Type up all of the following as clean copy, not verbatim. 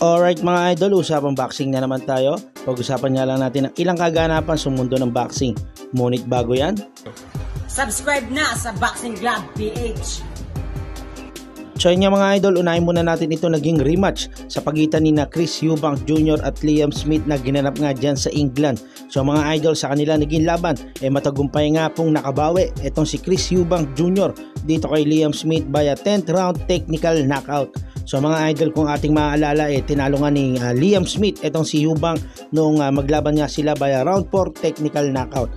Alright mga idol, usapang boxing na naman tayo. Pag-usapan nga lang natin ang ilang kaganapan sa mundo ng boxing. Ngunit bago yan, subscribe na sa Boxing Club PH. So yun nga mga idol, unahin muna natin ito naging rematch sa pagitan ni na Chris Eubank Jr. at Liam Smith na ginanap nga dyan sa England. So mga idol, sa kanila naging laban, matagumpay nga pong nakabawi itong si Chris Eubank Jr. dito kay Liam Smith via 10th round technical knockout. So mga idol, kung ating maaalala, tinalo nga ni Liam Smith itong si Eubank nung maglaban nga sila via round 4 technical knockout.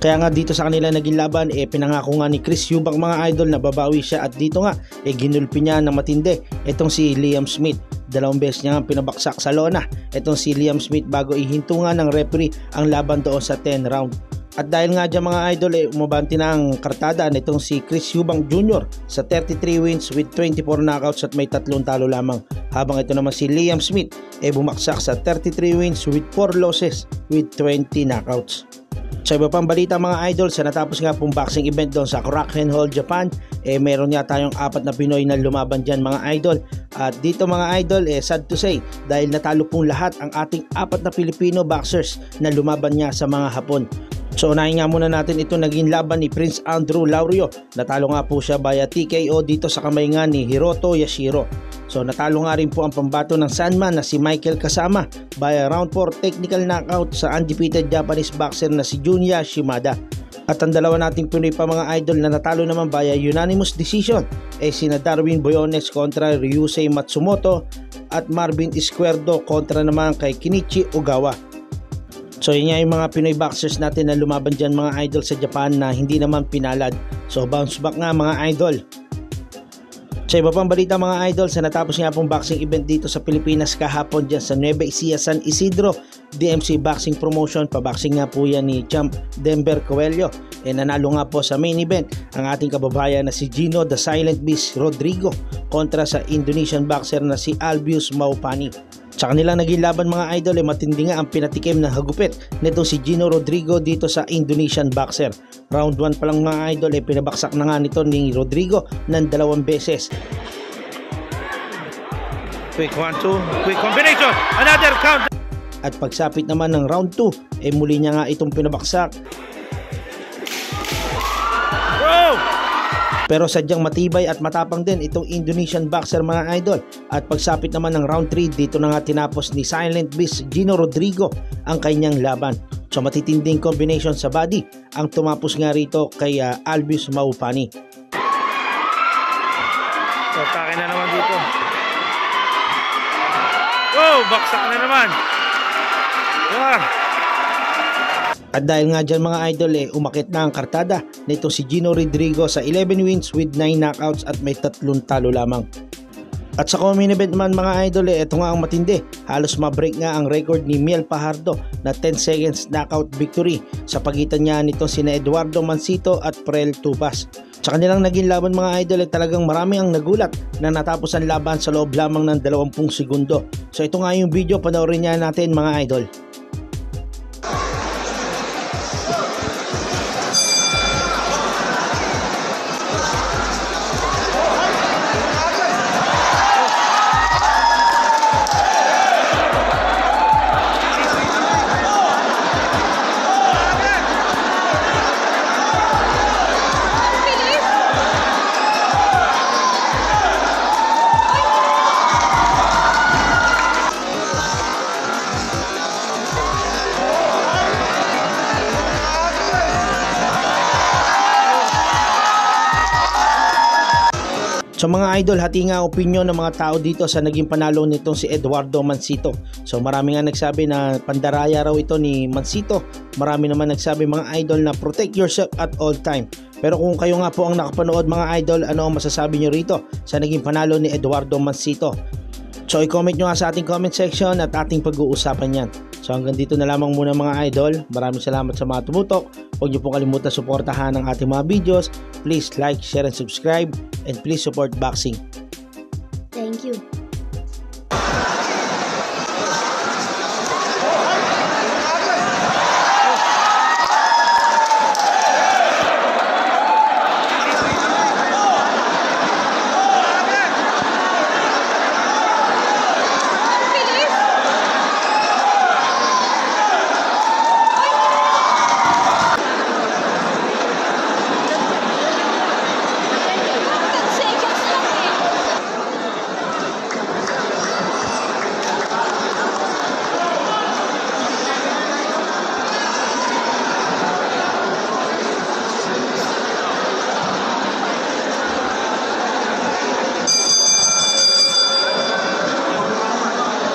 Kaya nga dito sa kanila naging laban, pinangako nga ni Chris Eubank mga idol na babawi siya, at dito nga ginulpi niya ng matindi itong si Liam Smith. Dalawang beses niya nga pinabaksak sa lona itong si Liam Smith bago ihinto nga ng referee ang laban doon sa 10 round. At dahil nga dyan mga idol, umabanti na ang kartada nitong si Chris Eubank Jr. sa 33 wins with 24 knockouts at may 3 talo lamang. Habang ito naman si Liam Smith bumaksak sa 33 wins with 4 losses with 20 knockouts. Sa iba pang balita mga idol, sa natapos nga pong boxing event doon sa Korakuen Hall, Japan, meron nga tayong 4 na Pinoy na lumaban dyan mga idol. At dito mga idol, sad to say, dahil natalo pong lahat ang ating 4 na Filipino boxers na lumaban nga sa mga Hapon. So unahin nga muna natin ito naging laban ni Prince Andrew Laurio. Natalo nga po siya via TKO dito sa kamay nga ni Hiroto Yashiro. So natalo nga rin po ang pambato ng Sandman na si Michael Kasama via round 4 technical knockout sa undefeated Japanese boxer na si Junya Shimada. At ang dalawa nating Pinoy pa mga idol na natalo naman via unanimous decision sina Darwin Boyones kontra Ryusei Matsumoto at Marvin Izquierdo kontra naman kay Kenichi Ogawa. So yun nga yung mga Pinoy boxers natin na lumaban dyan mga idol sa Japan na hindi naman pinalad. So bounce back nga mga idol. Sa iba pang balita mga idol, sa natapos nga pong boxing event dito sa Pilipinas kahapon dyan sa Nueva Ecija, San Isidro DMC Boxing Promotion, paboxing nga po yan ni Champ Denver Coelho. Nanalo nga po sa main event ang ating kababayan na si Gino the Silent Beast Rodrigo kontra sa Indonesian boxer na si Albius Maupani. Sa kanilang naging laban mga idol, matindi nga ang pinatikim ng hagupit nitong si Gino Rodrigo dito sa Indonesian boxer. Round 1 pa lang mga idol, pinabaksak na nga nito ni Rodrigo ng 2 beses. Quick 1-2, quick combination, another count. At pagsapit naman ng round 2, muli niya nga itong pinabaksak. Bro! Pero sadyang matibay at matapang din itong Indonesian boxer mga idol. At pagsapit naman ng round 3, dito na nga tinapos ni Silent Beast Gino Rodrigo ang kanyang laban. So matitinding combination sa body ang tumapos nga rito kay Albius Maupani. So atake na naman dito. Oh, baksak na naman. Yeah. At dahil nga dyan mga idol, umakit na ang kartada nito si Gino Rodrigo sa 11 wins with 9 knockouts at may 3 talo lamang. At sa co-main event man mga idol, ito nga ang matindi. Halos ma-break nga ang record ni Miel Fajardo na 10 seconds knockout victory sa pagitan niya nito sina Eduardo Mancito at Prel Tupas. Sa kanilang naging laban mga idol, talagang marami ang nagulat na natapos ang laban sa loob lamang ng 20 segundo. So ito nga yung video, panoorin niya natin mga idol. So mga idol, hati nga opinion ng mga tao dito sa naging panalo nitong si Eduardo Mancito. So marami nga nagsabi na pandaraya raw ito ni Mancito. Marami naman nagsabi mga idol na protect yourself at all time. Pero kung kayo nga po ang nakapanood mga idol, ano ang masasabi nyo rito sa naging panalo ni Eduardo Mancito? So i-comment nyo nga sa ating comment section at ating pag-uusapan yan. So hanggang dito na lamang muna mga idol. Maraming salamat sa mga tumutok. Huwag niyo pong kalimutan suportahan ang ating mga videos. Please like, share, and subscribe. And please support boxing. Thank you.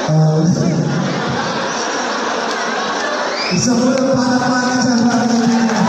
Isa mo lang para dyan, para dyan.